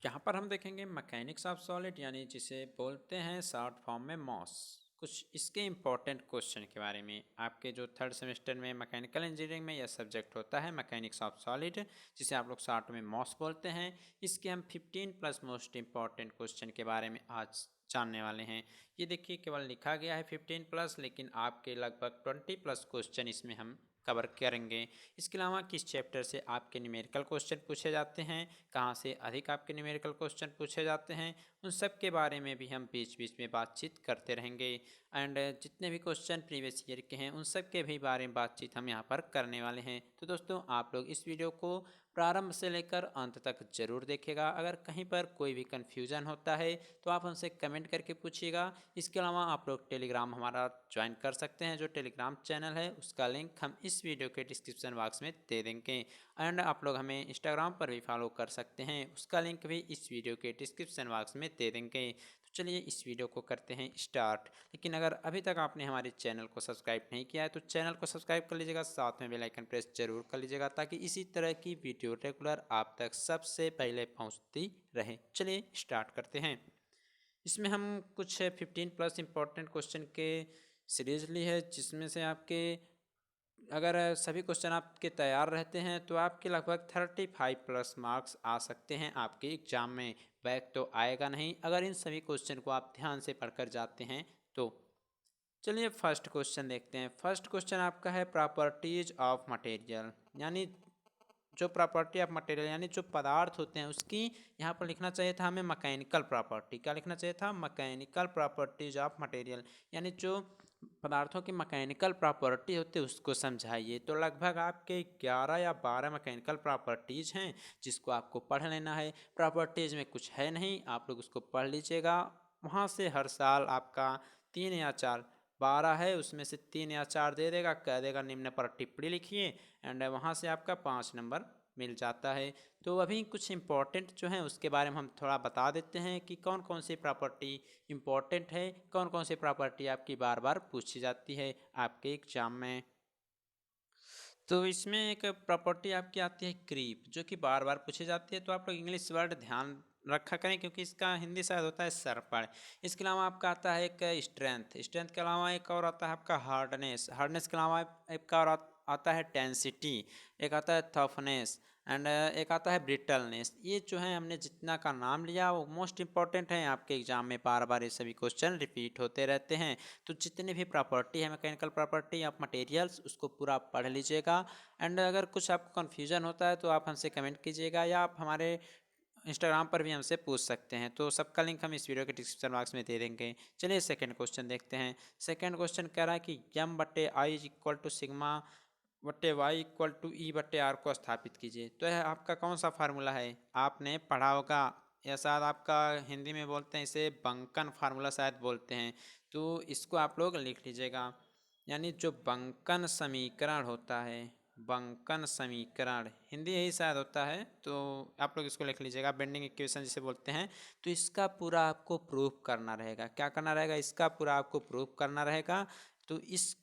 यहाँ पर हम देखेंगे मैकेनिक्स ऑफ सॉलिड यानी जिसे बोलते हैं शॉर्ट फॉर्म में मॉस। कुछ इसके इम्पोर्टेंट क्वेश्चन के बारे में आपके जो थर्ड सेमेस्टर में मैकेनिकल इंजीनियरिंग में यह सब्जेक्ट होता है मैकेनिक्स ऑफ सॉलिड, जिसे आप लोग शॉर्ट में मॉस बोलते हैं। इसके हम 15 प्लस मोस्ट इम्पॉर्टेंट क्वेश्चन के बारे में आज जानने वाले हैं। ये देखिए केवल लिखा गया है 15 प्लस, लेकिन आपके लगभग 20 प्लस क्वेश्चन इसमें हम कवर करेंगे। इसके अलावा किस चैप्टर से आपके न्यूमेरिकल क्वेश्चन पूछे जाते हैं, कहाँ से अधिक आपके न्यूमेरिकल क्वेश्चन पूछे जाते हैं, उन सब के बारे में भी हम बीच बीच में बातचीत करते रहेंगे। एंड जितने भी क्वेश्चन प्रीवियस ईयर के हैं उन सब के भी बारे में बातचीत हम यहाँ पर करने वाले हैं। तो दोस्तों आप लोग इस वीडियो को प्रारंभ से लेकर अंत तक जरूर देखेगा। अगर कहीं पर कोई भी कन्फ्यूज़न होता है तो आप हमसे कमेंट करके पूछिएगा। इसके अलावा आप लोग टेलीग्राम हमारा ज्वाइन कर सकते हैं। जो टेलीग्राम चैनल है उसका लिंक हम इस वीडियो के डिस्क्रिप्शन बॉक्स में दे देंगे। एंड आप लोग हमें इंस्टाग्राम पर भी फॉलो कर सकते हैं, उसका लिंक भी इस वीडियो के डिस्क्रिप्शन बॉक्स में दे देंगे। तो चलिए इस वीडियो को करते हैं स्टार्ट। लेकिन अगर अभी तक आपने हमारे चैनल को सब्सक्राइब नहीं किया है तो चैनल को सब्सक्राइब कर लीजिएगा, साथ में बेल आइकन प्रेस जरूर कर लीजिएगा ताकि इसी तरह की वीडियो रेगुलर आप तक सबसे पहले पहुंचती रहे। चलिए स्टार्ट करते हैं। इसमें हम कुछ 15 प्लस इम्पोर्टेंट क्वेश्चन के सीरीज ली है, जिसमें से आपके अगर सभी क्वेश्चन आपके तैयार रहते हैं तो आपके लगभग 35 प्लस मार्क्स आ सकते हैं आपके एग्जाम में। बैक तो आएगा नहीं अगर इन सभी क्वेश्चन को आप ध्यान से पढ़कर जाते हैं तो। चलिए फर्स्ट क्वेश्चन देखते हैं। फर्स्ट क्वेश्चन आपका है प्रॉपर्टीज ऑफ मटेरियल, यानी जो प्रॉपर्टी ऑफ मटेरियल यानी जो पदार्थ होते हैं उसकी यहाँ पर लिखना चाहिए था हमें मैकेनिकल प्रॉपर्टी। क्या लिखना चाहिए था? मैकेनिकल प्रॉपर्टीज ऑफ मटेरियल, यानी जो पदार्थों की मैकेनिकल प्रॉपर्टी होती है उसको समझाइए। तो लगभग आपके 11 या 12 मैकेनिकल प्रॉपर्टीज हैं जिसको आपको पढ़ लेना है। प्रॉपर्टीज में कुछ है नहीं, आप लोग उसको पढ़ लीजिएगा। वहाँ से हर साल आपका 3 या 4, 12 है उसमें से 3 या 4 दे देगा, कह देगा निम्न पर टिप्पणी लिखिए, एंड वहाँ से आपका 5 नंबर मिल जाता है। तो अभी कुछ इम्पोर्टेंट जो हैं उसके बारे में हम थोड़ा बता देते हैं कि कौन कौन सी प्रॉपर्टी इम्पोर्टेंट है, कौन कौन सी प्रॉपर्टी आपकी बार बार पूछी जाती है आपके एग्जाम में। तो इसमें एक प्रॉपर्टी आपकी आती है क्रीप, जो कि बार बार पूछी जाती है। तो आप लोग इंग्लिश वर्ड ध्यान रखा करें क्योंकि इसका हिंदी शायद होता है सरपड़। इसके अलावा आपका आता है एक स्ट्रेंथ, स्ट्रेंथ के अलावा एक और आता है आपका हार्डनेस, हार्डनेस के अलावा एक और आता है टेंसिटी, एक आता है टफनेस, एंड एक आता है ब्रिटलनेस। ये जो है हमने जितना का नाम लिया वो मोस्ट इंपॉर्टेंट है आपके एग्जाम में, बार बार ये सभी क्वेश्चन रिपीट होते रहते हैं। तो जितनी भी प्रॉपर्टी है मैकेनिकल प्रॉपर्टी ऑफ मटेरियल्स उसको पूरा पढ़ लीजिएगा। एंड अगर कुछ आपको कन्फ्यूजन होता है तो आप हमसे कमेंट कीजिएगा या आप हमारे इंस्टाग्राम पर भी हमसे पूछ सकते हैं। तो सबका लिंक हम इस वीडियो के डिस्क्रिप्शन बॉक्स में दे देंगे। चलिए सेकंड क्वेश्चन देखते हैं। सेकंड क्वेश्चन कह रहा है कि एम बटे I is equal to sigma बटे वाई इक्वल टू ई बटे आर को स्थापित कीजिए। तो यह आपका कौन सा फार्मूला है? आपने पढ़ा होगा, या शायद आपका हिंदी में बोलते हैं इसे बंकन फार्मूला शायद बोलते हैं। तो इसको आप लोग लिख लीजिएगा, यानी जो बंकन समीकरण होता है, बंकन समीकरण हिंदी यही शायद होता है, तो आप लोग इसको लिख लीजिएगा, बेंडिंग इक्वेशन जिसे बोलते हैं। तो इसका पूरा आपको प्रूफ करना रहेगा। क्या करना रहेगा? इसका पूरा आपको प्रूफ करना रहेगा। तो इसको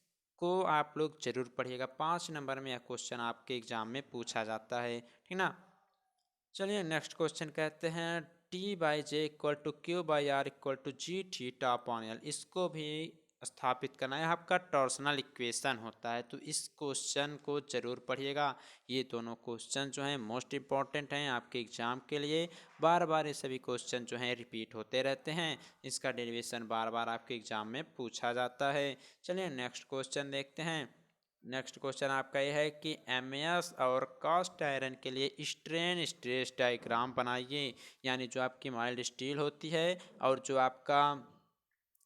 आप लोग जरूर पढ़िएगा, 5 नंबर में यह क्वेश्चन आपके एग्जाम में पूछा जाता है, ठीक ना। चलिए नेक्स्ट क्वेश्चन कहते हैं T by J equal to Q by R equal to G theta upon L. इसको भी स्थापित करना है, आपका टॉर्सनल इक्वेशन होता है। तो इस क्वेश्चन को जरूर पढ़िएगा। ये दोनों क्वेश्चन जो हैं मोस्ट इम्पॉर्टेंट हैं आपके एग्जाम के लिए। बार बार ये सभी क्वेश्चन जो हैं रिपीट होते रहते हैं, इसका डेरिवेशन बार बार आपके एग्जाम में पूछा जाता है। चलिए नेक्स्ट क्वेश्चन देखते हैं। नेक्स्ट क्वेश्चन आपका यह है कि एमएस और कास्ट आयरन के लिए स्ट्रेन स्ट्रेस डायग्राम बनाइए। यानी जो आपकी माइल्ड स्टील होती है और जो आपका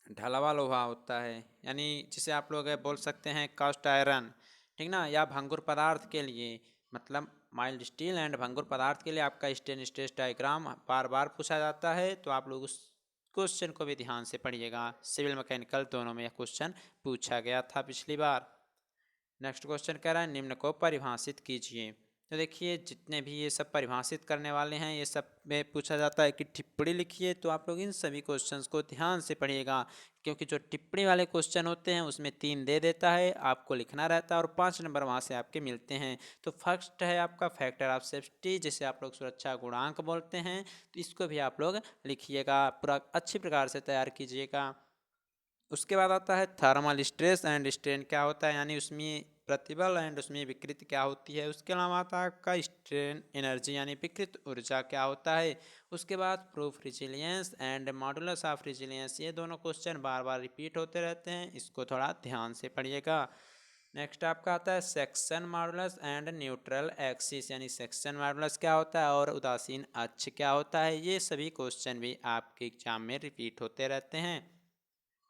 ढलवा लोहा होता है, यानी जिसे आप लोग बोल सकते हैं कास्ट आयरन, ठीक ना, या भंगुर पदार्थ के लिए, मतलब माइल्ड स्टील एंड भंगुर पदार्थ के लिए आपका स्ट्रेन स्ट्रेस डायग्राम बार बार पूछा जाता है। तो आप लोग उस क्वेश्चन को भी ध्यान से पढ़िएगा। सिविल मैकेनिकल दोनों में यह क्वेश्चन पूछा गया था पिछली बार। नेक्स्ट क्वेश्चन कह रहा है निम्न को परिभाषित कीजिए। तो देखिए जितने भी ये सब परिभाषित करने वाले हैं ये सब में पूछा जाता है कि टिप्पणी लिखिए, तो आप लोग इन सभी क्वेश्चंस को ध्यान से पढ़िएगा, क्योंकि जो टिप्पणी वाले क्वेश्चन होते हैं उसमें 3 दे देता है, आपको लिखना रहता है और 5 नंबर वहाँ से आपके मिलते हैं। तो फर्स्ट है आपका फैक्टर ऑफ सेफ्टी, जिसे आप लोग सुरक्षा गुणांक बोलते हैं, तो इसको भी आप लोग लिखिएगा, पूरा अच्छी प्रकार से तैयार कीजिएगा। उसके बाद आता है थर्मल स्ट्रेस एंड स्ट्रेन क्या होता है, यानी उसमें प्रतिबल एंड उसमें विकृति क्या होती है। उसके अलावा आता है आपका स्ट्रेन एनर्जी यानी विकृत ऊर्जा क्या होता है। उसके बाद proof resilience and modulus of resilience, ये दोनों क्वेश्चन बार बार रिपीट होते रहते हैं, इसको थोड़ा ध्यान से पढ़िएगा। नेक्स्ट आपका आता है section modulus and neutral axis, यानी सेक्शन मॉडुलस क्या होता है और उदासीन अक्ष क्या होता है। ये सभी क्वेश्चन भी आपके एग्जाम में रिपीट होते रहते हैं।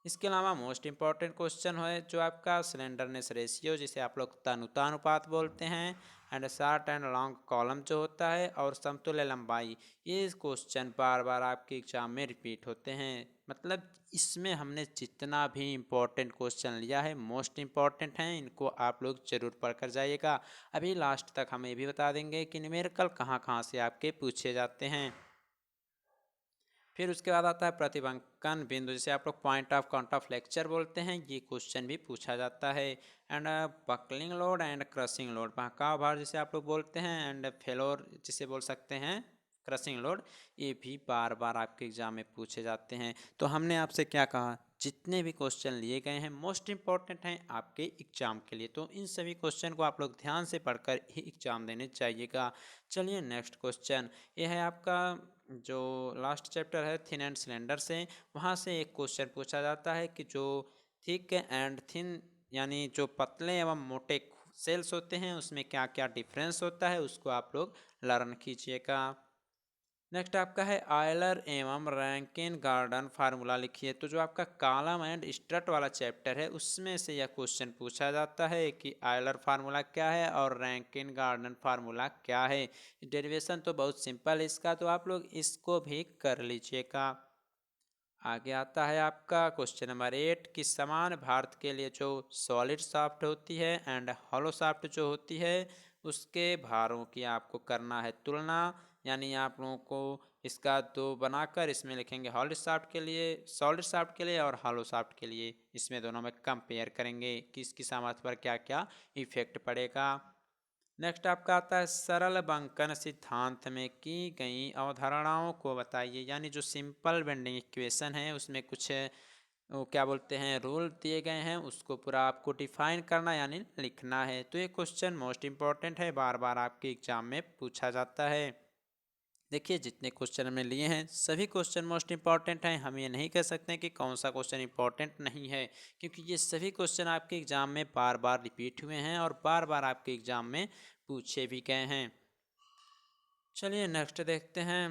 इसके अलावा मोस्ट इंपॉर्टेंट क्वेश्चन है जो आपका सिलेंडरनेस रेशियो, जिसे आप लोग तनुतानुपात बोलते हैं, and short and long column जो होता है, और समतुल्य लंबाई। ये क्वेश्चन बार बार आपके एग्जाम में रिपीट होते हैं। मतलब इसमें हमने जितना भी इम्पोर्टेंट क्वेश्चन लिया है मोस्ट इम्पॉर्टेंट हैं, इनको आप लोग जरूर पढ़ कर जाइएगा। अभी लास्ट तक हम ये भी बता देंगे कि न्यूमेरिकल कहाँ कहाँ से आपके पूछे जाते हैं। फिर उसके बाद आता है प्रतिबंकन बिंदु, जिसे आप लोग point of contraflexure बोलते हैं, ये क्वेश्चन भी पूछा जाता है। And buckling load and crushing load, बहकाव भार जिसे आप लोग बोलते हैं, एंड फेलोर जिसे बोल सकते हैं क्रशिंग लोड, ये भी बार बार आपके एग्जाम में पूछे जाते हैं। तो हमने आपसे क्या कहा, जितने भी क्वेश्चन लिए गए हैं मोस्ट इंपॉर्टेंट हैं आपके एग्जाम के लिए, तो इन सभी क्वेश्चन को आप लोग ध्यान से पढ़कर ही एग्जाम देने चाहिएगा। चलिए नेक्स्ट क्वेश्चन, ये है आपका जो लास्ट चैप्टर है थिन एंड सिलेंडर से, वहाँ से एक क्वेश्चन पूछा जाता है कि जो थिक एंड थिन यानी जो पतले एवं मोटे सेल्स होते हैं उसमें क्या क्या डिफरेंस होता है, उसको आप लोग लर्न कीजिएगा। नेक्स्ट आपका है आयलर एवं रैंकिन गार्डन फार्मूला लिखिए। तो जो आपका कॉलम एंड स्ट्रट वाला चैप्टर है उसमें से यह क्वेश्चन पूछा जाता है कि आयलर फार्मूला क्या है और रैंकिन गार्डन फार्मूला क्या है। डेरिवेशन तो बहुत सिंपल है इसका, तो आप लोग इसको भी कर लीजिएगा। आगे आता है आपका क्वेश्चन नंबर 8 कि समान भारत के लिए जो सॉलिड शाफ्ट होती है एंड हॉलो शाफ्ट जो होती है उसके भारों की आपको करना है तुलना, यानी आप लोगों को इसका दो बनाकर इसमें लिखेंगे सॉलिड शाफ्ट के लिए और हॉलो शाफ्ट के लिए, इसमें दोनों में कंपेयर करेंगे कि इसकी सामर्थ्य पर क्या क्या इफेक्ट पड़ेगा। नेक्स्ट आपका आता है सरल बंकन सिद्धांत में की गई अवधारणाओं को बताइए, यानी जो सिंपल बेंडिंग इक्वेशन है उसमें कुछ वो क्या बोलते हैं रूल दिए गए हैं, उसको पूरा आपको डिफाइन करना यानी लिखना है। तो ये क्वेश्चन मोस्ट इंपॉर्टेंट है, बार बार आपके एग्जाम में पूछा जाता है। देखिए जितने क्वेश्चन हमने लिए हैं सभी क्वेश्चन मोस्ट इंपॉर्टेंट हैं, हम ये नहीं कह सकते हैं कि कौन सा क्वेश्चन इंपॉर्टेंट नहीं है, क्योंकि ये सभी क्वेश्चन आपके एग्जाम में बार बार रिपीट हुए हैं और बार बार आपके एग्जाम में पूछे भी गए हैं। चलिए नेक्स्ट देखते हैं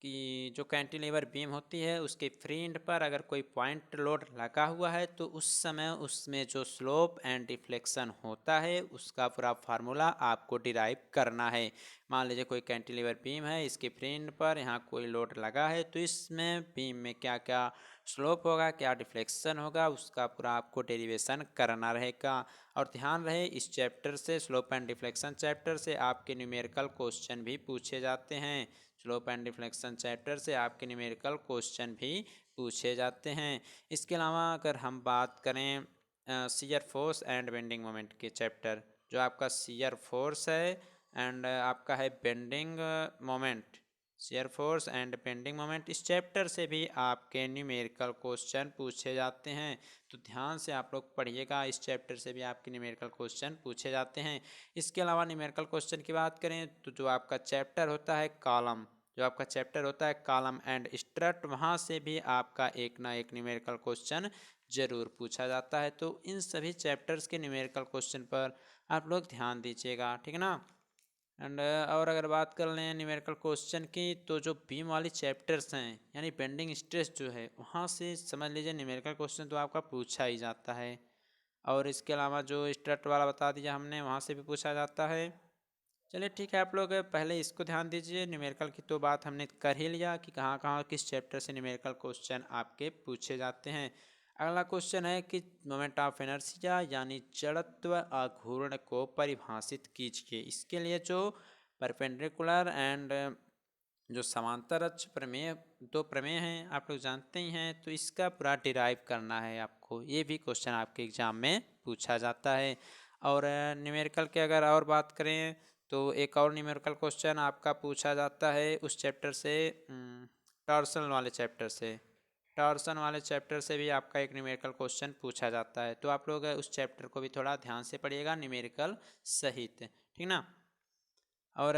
कि जो कैंटिलीवर बीम होती है उसके फ्री एंड पर अगर कोई पॉइंट लोड लगा हुआ है तो उस समय उसमें जो स्लोप एंड डिफ्लेक्शन होता है उसका पूरा फार्मूला आपको डिराइव करना है। मान लीजिए कोई कैंटिलीवर बीम है, इसके फ्री एंड पर यहाँ कोई लोड लगा है, तो इसमें बीम में क्या क्या स्लोप होगा क्या डिफ्लेक्शन होगा उसका पूरा आपको डेरिवेशन करना रहेगा। और ध्यान रहे इस चैप्टर से स्लोप एंड डिफ्लेक्शन चैप्टर से आपके न्यूमेरिकल क्वेश्चन भी पूछे जाते हैं। स्लोप एंड डिफ्लेक्शन चैप्टर से आपके न्यूमेरिकल क्वेश्चन भी पूछे जाते हैं। इसके अलावा अगर हम बात करें shear force and bending moment के चैप्टर, जो आपका शियर फोर्स है एंड आपका है bending moment, shear force and bending moment, इस चैप्टर से भी आपके न्यूमेरिकल क्वेश्चन पूछे जाते हैं। तो ध्यान से आप लोग पढ़िएगा, इस चैप्टर से भी आपके न्यूमेरिकल क्वेश्चन पूछे जाते हैं। इसके अलावा न्यूमेरिकल क्वेश्चन की बात करें तो जो आपका चैप्टर होता है कॉलम, जो आपका चैप्टर होता है कॉलम एंड स्ट्रट, वहाँ से भी आपका एक ना एक न्यूमेरिकल क्वेश्चन जरूर पूछा जाता है। तो इन सभी चैप्टर्स के न्यूमेरिकल क्वेश्चन पर आप लोग ध्यान दीजिएगा, ठीक है ना। एंड और अगर बात कर लें न्यूमेरिकल क्वेश्चन की तो जो बीम वाली चैप्टर्स हैं यानी बेंडिंग स्ट्रेस जो है वहाँ से समझ लीजिए न्यूमेरिकल क्वेश्चन तो आपका पूछा ही जाता है। और इसके अलावा जो स्ट्रट वाला बता दिया हमने वहाँ से भी पूछा जाता है। चलिए ठीक है, आप लोग पहले इसको ध्यान दीजिए, न्यूमेरिकल की तो बात हमने कर ही लिया कि कहाँ कहाँ किस चैप्टर से न्यूमेरिकल क्वेश्चन आपके पूछे जाते हैं। अगला क्वेश्चन है कि मोमेंट ऑफ इनर्शिया यानी जड़त्व आघूर्ण को परिभाषित कीजिए। इसके लिए जो परपेंडिकुलर एंड जो समांतर अक्ष प्रमेय, दो प्रमेय हैं आप लोग जानते ही हैं, तो इसका पूरा डिराइव करना है आपको। ये भी क्वेश्चन आपके एग्जाम में पूछा जाता है। और न्यूमेरिकल के अगर और बात करें तो एक और न्यूमेरिकल क्वेश्चन आपका पूछा जाता है उस चैप्टर से, टॉर्सन वाले चैप्टर से। टॉर्सन वाले चैप्टर से भी आपका एक न्यूमेरिकल क्वेश्चन पूछा जाता है, तो आप लोग उस चैप्टर को भी थोड़ा ध्यान से पढ़िएगा न्यूमेरिकल सहित, ठीक ना। और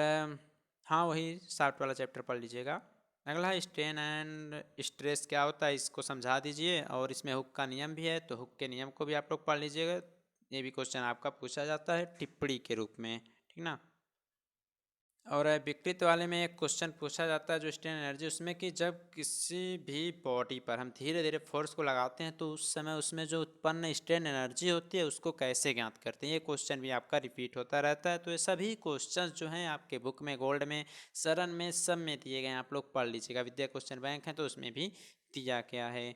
हाँ, वही शार्ट वाला चैप्टर पढ़ लीजिएगा। अगला है स्ट्रेन एंड स्ट्रेस क्या होता है, इसको समझा दीजिए। और इसमें हुक का नियम भी है, तो हुक के नियम को भी आप लोग पढ़ लीजिएगा। ये भी क्वेश्चन आपका पूछा जाता है टिप्पणी के रूप में, ठीक ना। और विकृत वाले में एक क्वेश्चन पूछा जाता है जो स्ट्रेन एनर्जी, उसमें कि जब किसी भी बॉडी पर हम धीरे धीरे फोर्स को लगाते हैं तो उस समय उसमें जो उत्पन्न स्ट्रेन एनर्जी होती है उसको कैसे ज्ञात करते हैं। ये क्वेश्चन भी आपका रिपीट होता रहता है। तो ये सभी क्वेश्चंस जो हैं आपके बुक में, गोल्ड में, सरन में, सब में दिए गए हैं, आप लोग पढ़ लीजिएगा। विद्या क्वेश्चन बैंक है तो उसमें भी दिया गया है।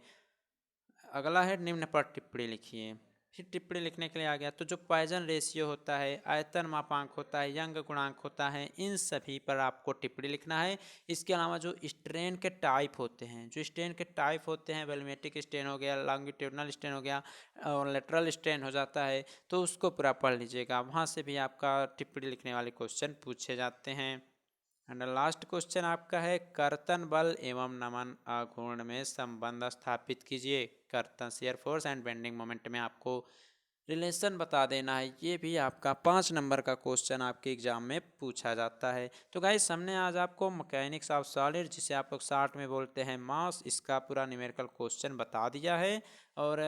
अगला है निम्न पर टिप्पणी लिखिए। फिर टिप्पणी लिखने के लिए आ गया, तो जो पॉइजन रेशियो होता है, आयतन मापांक होता है, यंग गुणांक होता है, इन सभी पर आपको टिप्पणी लिखना है। इसके अलावा जो स्ट्रेन के टाइप होते हैं, जो स्ट्रेन के टाइप होते हैं, वेलमेटिक स्ट्रेन हो गया, लॉन्गिट्यूडनल स्ट्रेन हो गया और लेटरल स्ट्रेन हो जाता है, तो उसको पूरा पढ़ लीजिएगा। वहाँ से भी आपका टिप्पणी लिखने वाले क्वेश्चन पूछे जाते हैं। एंड लास्ट क्वेश्चन आपका है कर्तन बल एवं नमन आघूर्ण में संबंध स्थापित कीजिए। कर्तन shear force and bending moment में आपको रिलेशन बता देना है। ये भी आपका 5 नंबर का क्वेश्चन आपके एग्जाम में पूछा जाता है। तो गाइस, हमने आज आपको मैकेनिक्स ऑफ सॉलिड, जिसे आप लोग शॉर्ट में बोलते हैं मास, इसका पूरा न्यूमेरिकल क्वेश्चन बता दिया है। और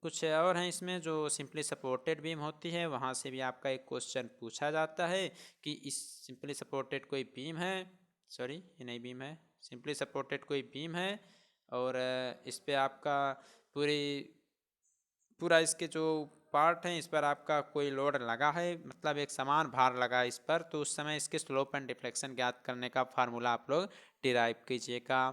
कुछ और हैं इसमें जो सिंपली सपोर्टेड बीम होती है, वहाँ से भी आपका एक क्वेश्चन पूछा जाता है कि इस सिंपली सपोर्टेड कोई बीम है, सॉरी ये नहीं बीम है, सिंपली सपोर्टेड कोई बीम है और इस पे आपका पूरा इसके जो पार्ट हैं इस पर आपका कोई लोड लगा है, मतलब एक समान भार लगा है इस पर, तो उस समय इसके स्लोप एंड डिफ्लेक्शन ज्ञात करने का फार्मूला आप लोग डिराइव कीजिएगा।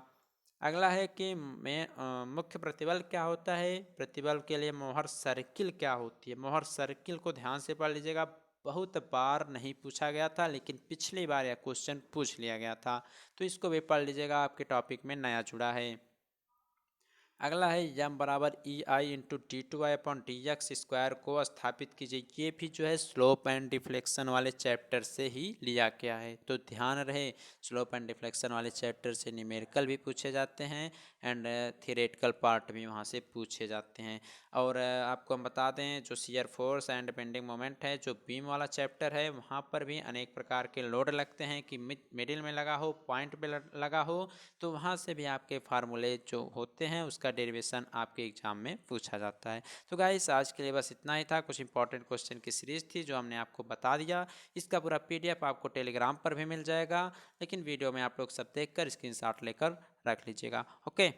अगला है कि मुख्य प्रतिबल क्या होता है, प्रतिबल के लिए मोहर सर्किल क्या होती है। मोहर सर्किल को ध्यान से पढ़ लीजिएगा, बहुत बार नहीं पूछा गया था लेकिन पिछली बार यह क्वेश्चन पूछ लिया गया था, तो इसको भी पढ़ लीजिएगा, आपके टॉपिक में नया जुड़ा है। अगला है यम बराबर E I into d two I upon d x square को स्थापित कीजिए। ये भी जो है स्लोप एंड डिफ्लेक्शन वाले चैप्टर से ही लिया गया है, तो ध्यान रहे स्लोप एंड डिफ्लेक्शन वाले चैप्टर से न्यूमेरिकल भी पूछे जाते हैं एंड थियोरेटिकल पार्ट भी वहाँ से पूछे जाते हैं। और आपको हम बता दें जो shear force and bending moment है, जो बीम वाला चैप्टर है, वहाँ पर भी अनेक प्रकार के लोड लगते हैं कि मिडिल में लगा हो, पॉइंट पे लगा हो, तो वहाँ से भी आपके फार्मूले जो होते हैं उसका डेरिवेशन आपके एग्जाम में पूछा जाता है। तो गाइस, आज के लिए बस इतना ही था। कुछ इंपॉर्टेंट क्वेश्चन की सीरीज थी जो हमने आपको बता दिया। इसका पूरा PDF आपको टेलीग्राम पर भी मिल जाएगा, लेकिन वीडियो में आप लोग सब देखकर स्क्रीनशॉट लेकर रख लीजिएगा। ओके।